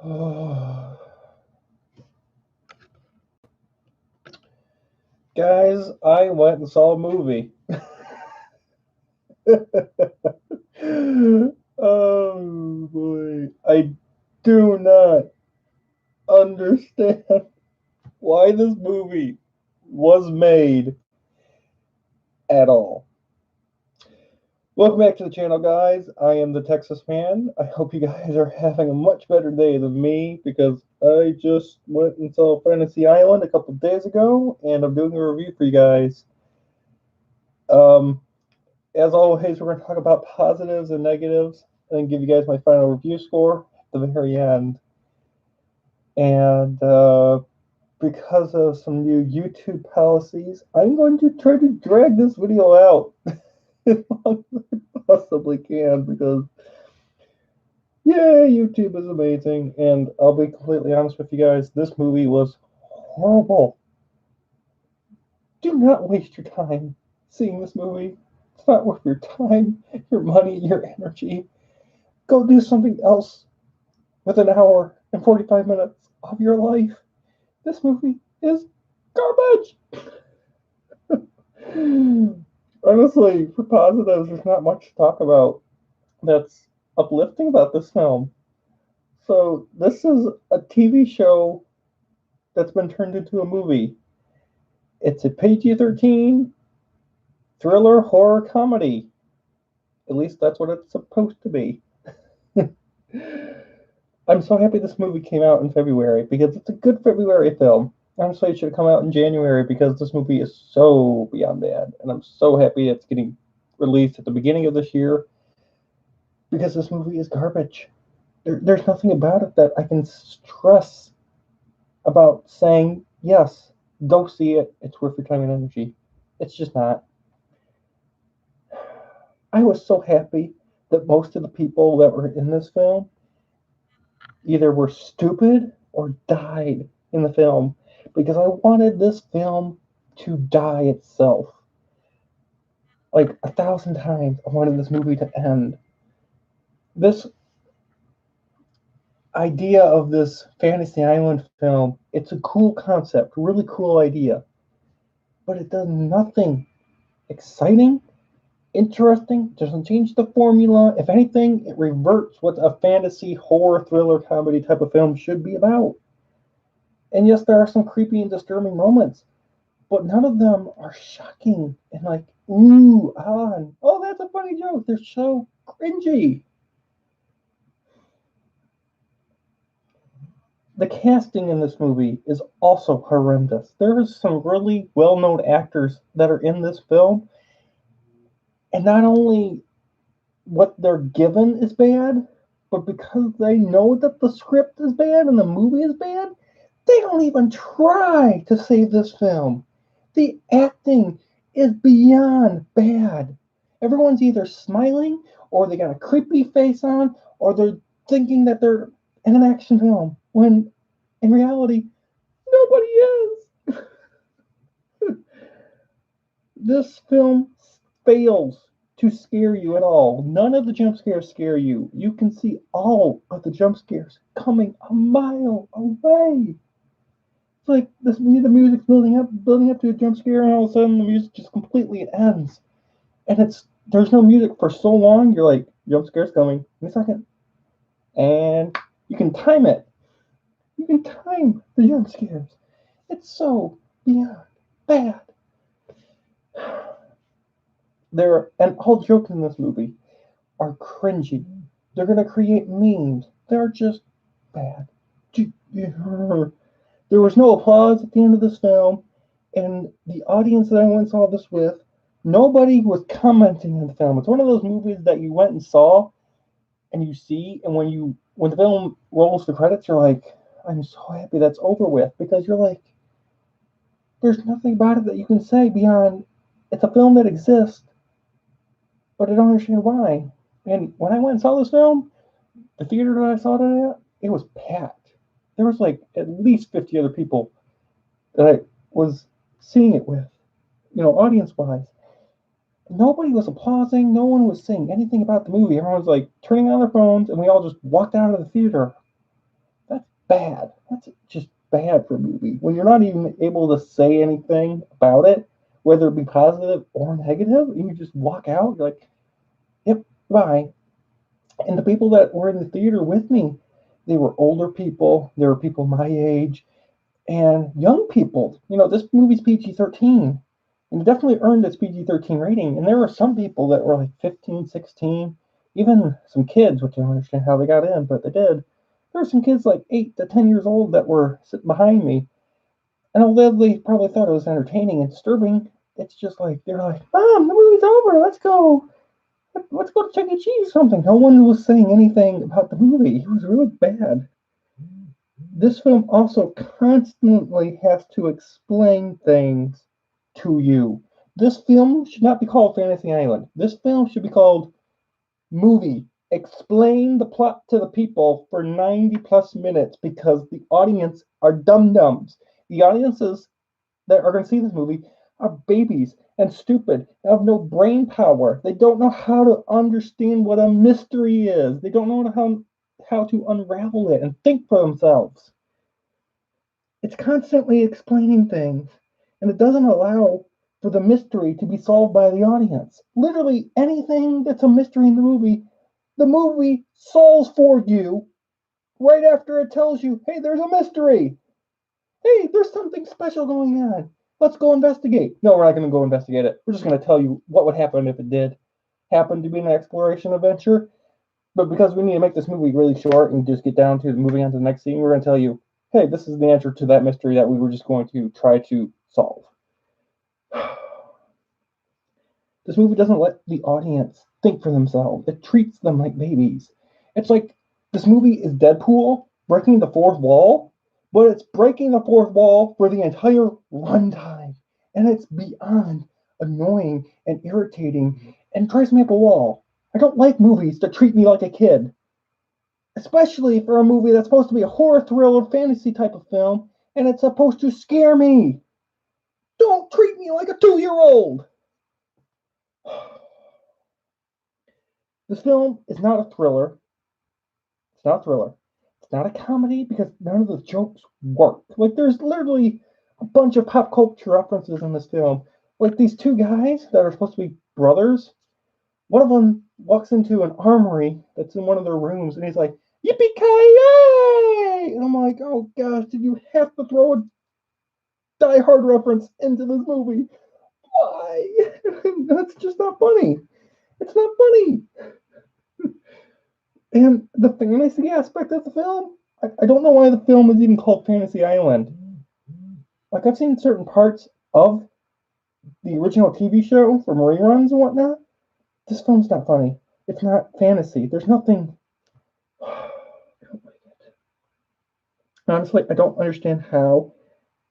Guys, I went and saw a movie. Oh boy. I do not understand why this movie was made at all. Welcome back to the channel, guys. I am the Texas Man. I hope you guys are having a much better day than me because I just went and saw Fantasy Island a couple days ago and I'm doing a review for you guys. As always, we're going to talk about positives and negatives and then give you guys my final review score at the very end. And because of some new YouTube policies, I'm going to try to drag this video out as long as I possibly can because, yeah, YouTube is amazing. And I'll be completely honest with you guys, this movie was horrible. Do not waste your time seeing this movie. It's not worth your time, your money, your energy. Go do something else with an hour and 45 minutes of your life. This movie is garbage. Honestly, for positives, there's not much to talk about that's uplifting about this film. So, this is a TV show that's been turned into a movie. It's a PG-13 thriller horror comedy. At least that's what it's supposed to be. I'm so happy this movie came out in February because it's a good February film. Honestly, it should have come out in January because this movie is so beyond bad. And I'm so happy it's getting released at the beginning of this year because this movie is garbage. There's nothing about it that I can stress about saying, yes, go see it. It's worth your time and energy. It's just not. I was so happy that most of the people that were in this film either were stupid or died in the film because I wanted this film to die itself. Like 1,000 times, I wanted this movie to end. This idea of this Fantasy Island film, it's a cool concept, really cool idea, but it does nothing exciting, interesting, doesn't change the formula. If anything, it reverts what a fantasy, horror, thriller, comedy type of film should be about. And yes, there are some creepy and disturbing moments, but none of them are shocking and like, ooh, ah, and, oh, that's a funny joke. They're so cringy. The casting in this movie is also horrendous. There are some really well-known actors that are in this film, and not only what they're given is bad, but because they know that the script is bad and the movie is bad, they don't even try to save this film. The acting is beyond bad. Everyone's either smiling or they got a creepy face on or they're thinking that they're in an action film when in reality, nobody is. This film fails to scare you at all. None of the jump scares scare you. You can see all of the jump scares coming a mile away. It's like this, the music's building up to a jump scare, and all of a sudden the music just completely ends. And there's no music for so long. You're like, jump scare's coming in a second, and you can time it. You can time the jump scares. It's so beyond bad. And all jokes in this movie are cringy. They're gonna create memes. They're just bad. There was no applause at the end of this film, and the audience that I went and saw this with, nobody was commenting on the film. It's one of those movies that you went and saw, and you see, and when the film rolls the credits, you're like, I'm so happy that's over with because you're like, there's nothing about it that you can say beyond it's a film that exists, but I don't understand why. And when I went and saw this film, the theater that I saw it at, it was packed. There was like at least 50 other people that I was seeing it with, audience wise. Nobody was applauding. No one was saying anything about the movie. Everyone was like turning on their phones, and we all just walked out of the theater. bad. That's just bad for a movie. When you're not even able to say anything about it, whether it be positive or negative, and you just walk out, you're like, yep, bye. And the people that were in the theater with me, they were older people, they were people my age, and young people. This movie's PG-13, and it definitely earned its PG-13 rating. And there were some people that were like 15, 16, even some kids, which I don't understand how they got in, but they did. There were some kids like 8 to 10 years old that were sitting behind me. And although they probably thought it was entertaining and disturbing, it's just like, they're like, Mom, the movie's over, let's go. Let's go to Chuck E. Cheese or something. No one was saying anything about the movie. It was really bad. This film also constantly has to explain things to you. This film should not be called Fantasy Island. This film should be called Movie. Explain the plot to the people for 90 plus minutes because the audience are dum-dums. The audiences that are going to see this movie are babies and stupid, have no brain power. They don't know how to understand what a mystery is. They don't know how to unravel it and think for themselves. It's constantly explaining things, and it doesn't allow for the mystery to be solved by the audience. Literally anything that's a mystery in the movie solves for you right after it tells you, hey, there's a mystery. Hey, there's something special going on. Let's go investigate. No, we're not going to go investigate it. We're just going to tell you what would happen if it did happen to be an exploration adventure. But because we need to make this movie really short and just get down to moving on to the next scene, we're going to tell you, hey, this is the answer to that mystery that we were just going to try to solve. This movie doesn't let the audience think for themselves. It treats them like babies. It's like this movie is Deadpool breaking the fourth wall, but it's breaking the fourth wall for the entire runtime. And it's beyond annoying and irritating and drives me up a wall. I don't like movies that treat me like a kid, especially for a movie that's supposed to be a horror thriller fantasy type of film and it's supposed to scare me. Don't treat me like a 2-year-old. This film is not a thriller. It's not a thriller. It's not a comedy because none of the jokes work. Like, there's literally a bunch of pop culture references in this film. Like, these two guys that are supposed to be brothers, one of them walks into an armory that's in one of their rooms and he's like, yippee-ki-yay! And I'm like, oh gosh, did you have to throw a Die Hard reference into this movie? Why? That's just not funny. It's not funny. And the fantasy aspect of the film, I don't know why the film is even called Fantasy Island. Like, I've seen certain parts of the original TV show from reruns and whatnot. This film's not funny. It's not fantasy. There's nothing. Honestly, I don't understand how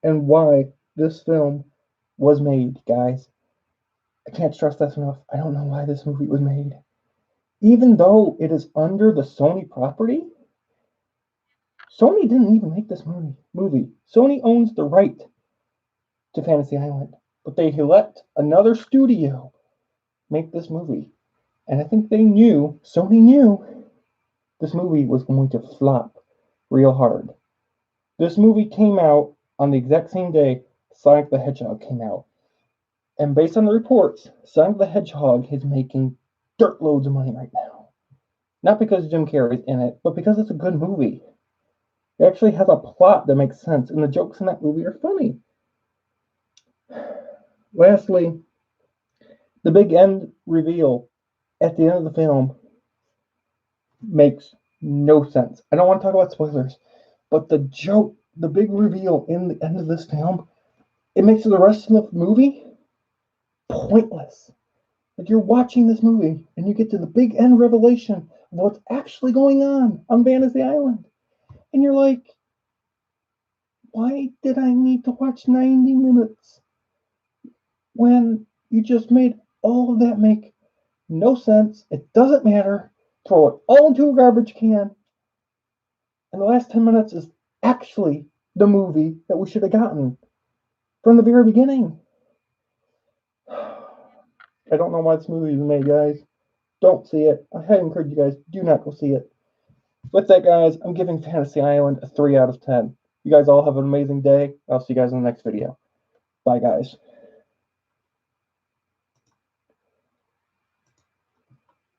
and why this film was made, guys. I can't stress that enough. I don't know why this movie was made. Even though it is under the Sony property, Sony didn't even make this movie. Sony owns the right to Fantasy Island, but they let another studio make this movie. And I think Sony knew this movie was going to flop real hard. This movie came out on the exact same day Sonic the Hedgehog came out. And based on the reports, Sonic the Hedgehog is making dirt loads of money right now. Not because Jim Carrey's in it, but because it's a good movie. It actually has a plot that makes sense, and the jokes in that movie are funny. Lastly, the big end reveal at the end of the film makes no sense. I don't want to talk about spoilers, but the big reveal in the end of this film, it makes the rest of the movie pointless. Like, you're watching this movie and you get to the big end revelation of what's actually going on Fantasy Island. And you're like, why did I need to watch 90 minutes when you just made all of that make no sense? It doesn't matter. Throw it all into a garbage can. And the last 10 minutes is actually the movie that we should have gotten from the very beginning. I don't know why this movie was made, guys. Don't see it. I highly encourage you guys, do not go see it. With that, guys, I'm giving Fantasy Island a 3 out of 10. You guys all have an amazing day. I'll see you guys in the next video. Bye, guys.